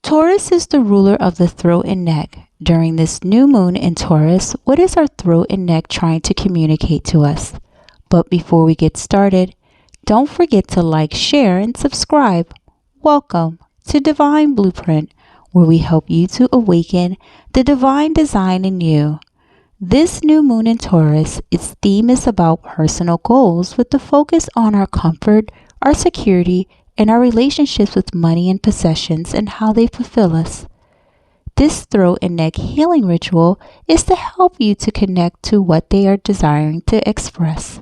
Taurus is the ruler of the throat and neck. During this new moon in Taurus, what is our throat and neck trying to communicate to us? But before we get started, don't forget to like, share, and subscribe. Welcome to Dvn Bluprnt, where we help you to awaken the divine design in you. This new moon in Taurus, its theme is about personal goals with the focus on our comfort, our security, and our relationships with money and possessions and how they fulfill us. This throat and neck healing ritual is to help you to connect to what they are desiring to express.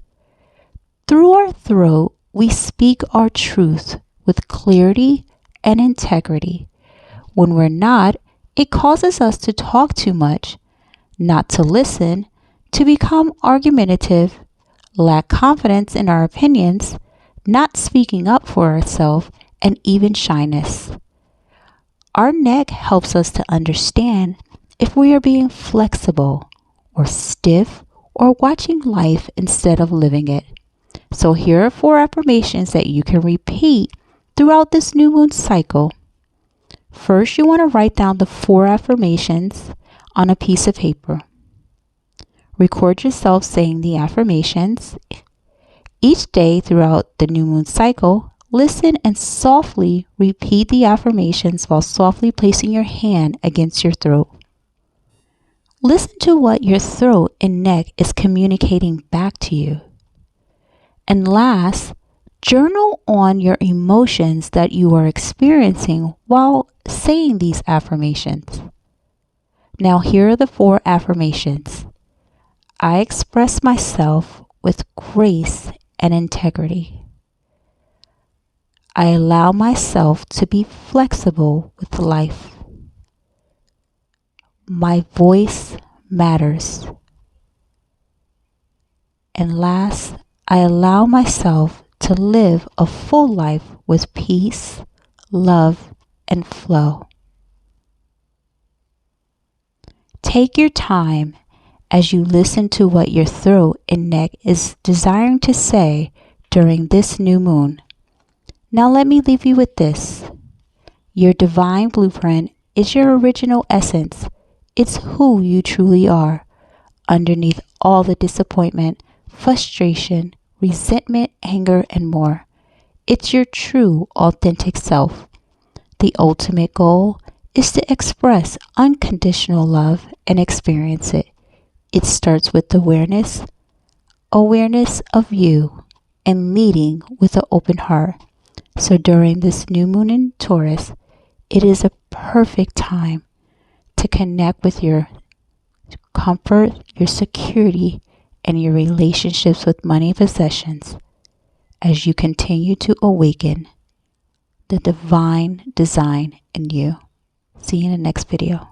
Through our throat, we speak our truth with clarity and integrity. When we're not, it causes us to talk too much, not to listen, to become argumentative, lack confidence in our opinions, not speaking up for ourselves, and even shyness. Our neck helps us to understand if we are being flexible or stiff or watching life instead of living it. So here are 4 affirmations that you can repeat throughout this new moon cycle. First, you want to write down the 4 affirmations on a piece of paper. Record yourself saying the affirmations. Each day throughout the new moon cycle, listen and softly repeat the affirmations while softly placing your hand against your throat. Listen to what your throat and neck is communicating back to you. And last, journal on your emotions that you are experiencing while saying these affirmations. Now here are the 4 affirmations. I express myself with grace and integrity. I allow myself to be flexible with life. My voice matters. And last, I allow myself to live a full life with peace, love, and flow. Take your time as you listen to what your throat and neck is desiring to say during this new moon. Now let me leave you with this. Your divine blueprint is your original essence. It's who you truly are. Underneath all the disappointment, frustration, resentment, anger, and more, it's your true, authentic self. The ultimate goal is to express unconditional love and experience it. It starts with awareness of you, and leading with an open heart. So during this new moon in Taurus, it is a perfect time to connect with your comfort, your security, and your relationships with money and possessions as you continue to awaken the divine design in you. See you in the next video.